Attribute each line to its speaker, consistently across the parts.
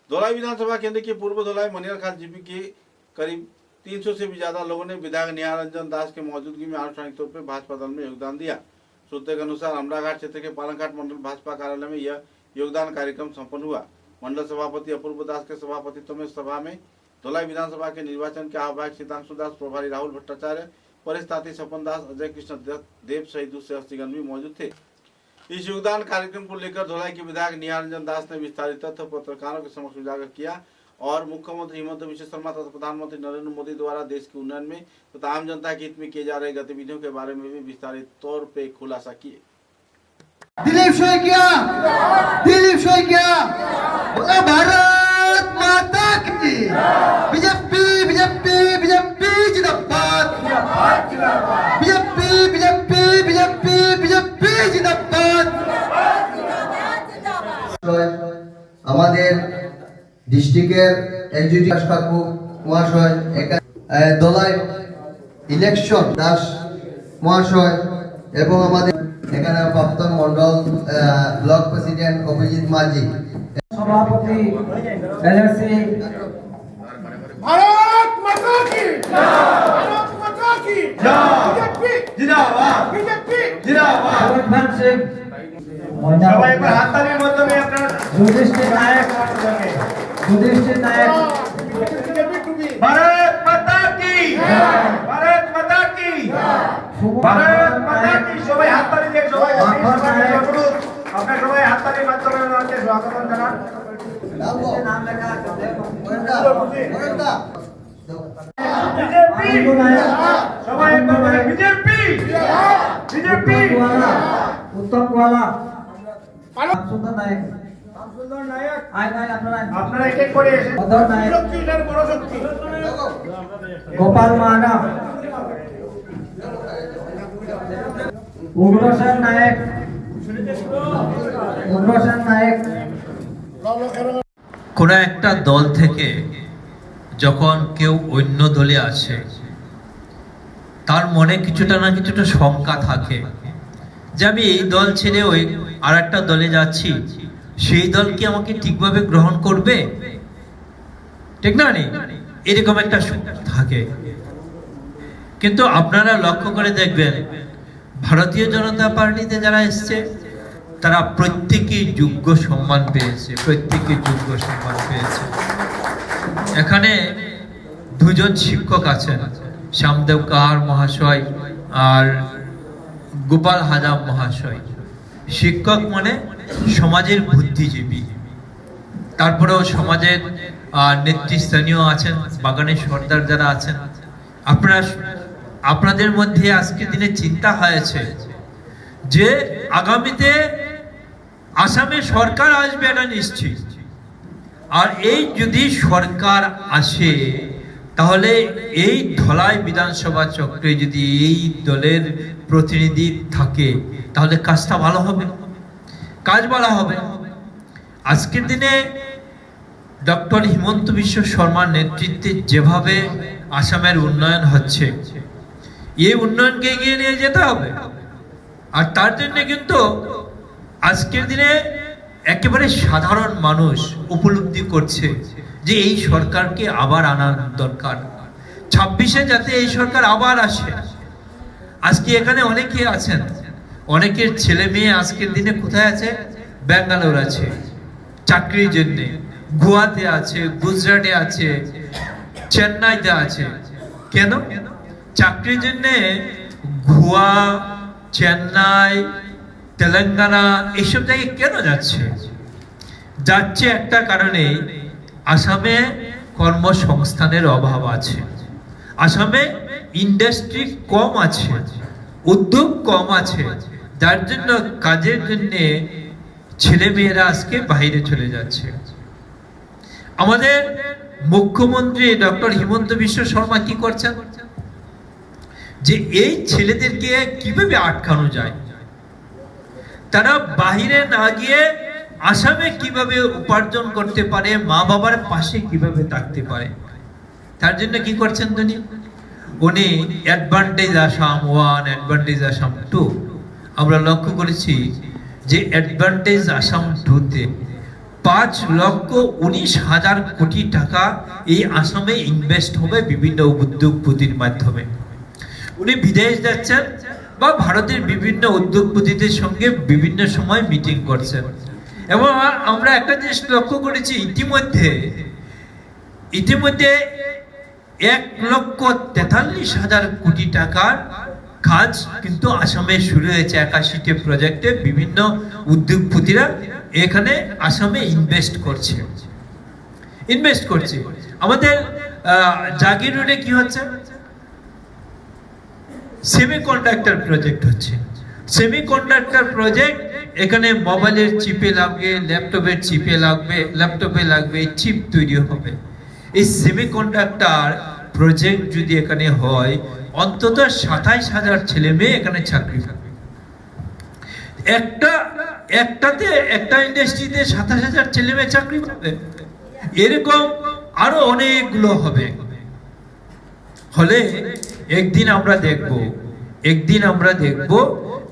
Speaker 1: धौलाई विधानसभा केंद्र के पूर्व धौलाई मनियार खाल जीपी के करीब 300 से भी ज्यादा लोगों ने विधायक निहार रंजन दास के मौजूदगी में आनुষ্ঠাनिक तौर पर भाजपा दल में योगदान दिया। सूत्रों के अनुसार अमराघाट क्षेत्र के पालनघाट मंडल भाजपा कार्यालय में यह योगदान कार्यक्रम संपन्न हुआ। मंडल सभापति अपूर्व दास के सभापतित्व में सभा में धौलाई विधानसभा के निर्वाचन के आह्वायक सीतांशु दास, प्रभारी राहुल भट्टाचार्य, वरिष्ठ ताती सपन दास, अजय कृष्ण देव सहित दूसरे हस्तीगण भी मौजूद थे। इस योगदान कार्यक्रम को लेकर धौलाई के विधायक निहार रंजन दास ने विस्तारित तथ्य पत्रकारों के समक्ष उजागर किया और मुख्यमंत्री हिमंत बिश्व शर्मा तथा प्रधानमंत्री नरेंद्र मोदी द्वारा देश के उन्नयन में तथा आम जनता के हित में किए जा रहे गतिविधियों के बारे में भी विस्तारित तौर पे खुलासा किए।
Speaker 2: दिलीप शोइकिया भारत माता की बीजेपी बीजेपी बीजेपी जिंदाबाद बीजेपी बीजेपी बीजेपी बीजेपी जिंदाबाद। আমাদের ডিস্ট্রিক্টের এক্সিকিউটিভ কাকু মহাশয়, দলাই ইলেকশন দাস মহাশয় এবং আমাদের এখানে প্রাক্তন মন্ডল ব্লক প্রেসিডেন্ট অভিজিৎ মাঝি,
Speaker 3: সভাপতি এলএসসি
Speaker 4: भारत माता की भारत माता की बीजेपी जिंदाबाद बीजेपी जिंदाबाद।
Speaker 3: ভরত সিং
Speaker 4: সবাই একবার হাততালির মাধ্যমে আপনারা
Speaker 3: যুধিষ্ঠির নায়ক
Speaker 4: बीजेपी टू बी भारत माता की भारत माता की भारत माता की। সবাই হাততালি দিয়ে সবাই আপনারা সবাই হাততালির মাধ্যমে ওনাকে স্বাগত জানান।
Speaker 3: নাম লেখা আছে
Speaker 4: बीजेपी সবাই একবার বলেন बीजेपी बीजेपी।
Speaker 3: উত্তম গোয়ালা, সুন্দর নায়ক,
Speaker 4: আপনারা এক এক করে এসে
Speaker 3: অধর নায়ক,
Speaker 4: শক্তির বড় শক্তি
Speaker 3: গোপাল মাহানা, উগ্রসেন নায়ক,
Speaker 5: কোন একটা দল থেকে যখন কেউ অন্য দলে আসে তার মনে কিছুটা না কিছুটা শঙ্কা থাকে যে আমি এই দল ছেড়ে ওই আর একটা দলে যাচ্ছি, সেই দল কি আমাকে ঠিকভাবে গ্রহণ করবে, ঠিক না? এরকম একটা থাকে। কিন্তু আপনারা লক্ষ্য করে দেখবেন ভারতীয় জনতা পার্টিতে যারা এসছে তারা প্রত্যেকেই যোগ্য সম্মান পেয়েছে, এখানে দুজন শিক্ষক আছেন, শ্যামদেব কাহার মহাশয় আর গোপাল হাজাম মহাশয়। শিক্ষক মানে সমাজের বুদ্ধিজীবী, তারপরেও সমাজের নেতৃস্থানীয় আছেন, বাগানের সর্দার যারা আছেন। আপনাদের মধ্যে আজকের দিনে চিন্তা হয়েছে যে আগামীতে আসামে সরকার আসবে, এটা নিশ্চিত। আর এই যদি সরকার আসে তাহলে এই ধলাই বিধানসভা চক্রে যদি এই দলের প্রতিনিধি থাকে তাহলে কাজটা ভালো হবে, কাজ ভালো হবে। আজকের দিনে ডক্টর হিমন্ত বিশ্ব শর্মার নেতৃত্বে যেভাবে আসামের উন্নয়ন হচ্ছে, এই উন্নয়নকে এগিয়ে নিয়ে যেতে হবে। আর তার জন্য কিন্তু আজকের দিনে একেবারে সাধারণ মানুষ উপলব্ধি করছে যে এই সরকারকে আবার আনার দরকার, 26-এ যাতে এই সরকার আবার আসে। আজকে এখানে অনেকে আছেন, অনেকের ছেলে মেয়ে আজকের দিনে কোথায় আছে? ব্যাঙ্গালোর আছে চাকরির জন্য, গোয়াতে আছে, গুজরাটে আছে, চেন্নাইতে আছে। কেন? চাকরির জন্য গোয়া, চেন্নাই, তেলেঙ্গানা এইসব জায়গায় কেন যাচ্ছে? একটা কারণে আসামে কর্মসংস্থানের অভাব আছে, আসামে ইন্ডাস্ট্রি কম আছে, উদ্যোগ কম আছে, যার জন্য কাজের জন্য ছেলে মেয়েরা আজকে বাইরে চলে যাচ্ছে। আমাদের মুখ্যমন্ত্রী ডক্টর হিমন্ত বিশ্ব শর্মা কি করছেন যে এই ছেলেদেরকে কিভাবে আটকানো যায়, তারা বাহিরে না গিয়ে আসামে কিভাবে উপার্জন করতে পারে, মা বাবার পাশে কিভাবে থাকতে পারে, তার জন্য কি করছেন উনি অ্যাডভান্টেজ আসাম 1, অ্যাডভান্টেজ আসাম 2। আমরা লক্ষ্য করেছি যে অ্যাডভান্টেজ আসাম 2-তে 5,19,000 কোটি টাকা এই আসামে ইনভেস্ট হবে বিভিন্ন উদ্যোগপতির মাধ্যমে। উনি বিদেশ যাচ্ছেন বা ভারতের বিভিন্ন উদ্যোগপতিদের সঙ্গে বিভিন্ন সময় মিটিং করছেন। এবং আমরা একটা জিনিস লক্ষ্য করেছি, ইতিমধ্যে 1,43,000 কোটি টাকার কাজ কিন্তু আসামে শুরু হয়েছে। 81টি প্রজেক্টে বিভিন্ন উদ্যোগপতিরা এখানে আসামে ইনভেস্ট করছে। আমাদের জাগির রোডে কি হচ্ছে? সেমিকন্ডাক্টর প্রজেক্ট হচ্ছে। সেমিকন্ডাক্টর প্রজেক্ট, এখানে মোবাইলের চিপে লাগবে, ল্যাপটপের চিপে লাগবে, ল্যাপটপে লাগবে, চিপ তৈরি হবে। এই সেমিকন্ডাক্টর প্রজেক্ট যদি এখানে হয়, অন্তত 27,000 ছেলে মেয়ে এখানে চাকরি পাবে। একটা ইন্ডাস্ট্রিতে 27,000 ছেলে মেয়ে চাকরি পাবে, এরকম আরো অনেকগুলো হবে। হলে একদিন আমরা দেখব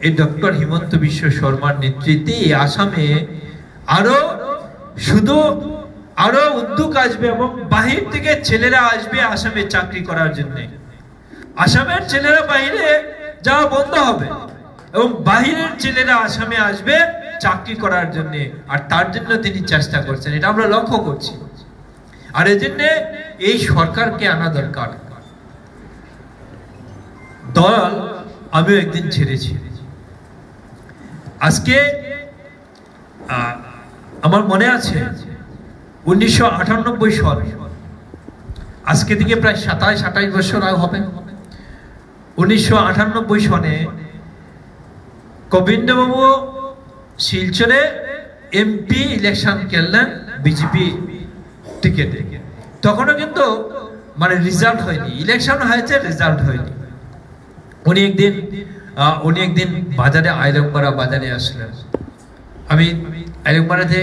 Speaker 5: এই ডক্টর হিমন্ত বিশ্ব শর্মার নেতৃত্বে এই আসামে আরো উদ্যোগ আসবে এবং বাহির থেকে ছেলেরা আসবে আসামে চাকরি করার জন্য। আসামের ছেলেরা বাইরে যাওয়া বন্ধ হবে এবং বাহিরের ছেলেরা আসামে আসবে চাকরি করার জন্য। আর তার জন্য তিনি চেষ্টা করছেন, এটা আমরা লক্ষ্য করছি। আর এজন্য এই সরকারকে আনা দরকার। দল আমিও একদিন ছেড়েছি। আজকে আমার মনে আছে 1998 সাল, আজকে থেকে প্রায় 27-28 বছর হবে। 1998 সনে গোবিন্দবাবু শিলচরে এমপি ইলেকশন খেললেন বিজেপি টিকেটে। তখনও কিন্তু মানে রেজাল্ট হয়নি, ইলেকশন হয়েছে, রেজাল্ট হয়নি। উনি একদিন বাজারে আইরংপাড়া বাজারে আসলেন। আমি আইরংপাড়াতে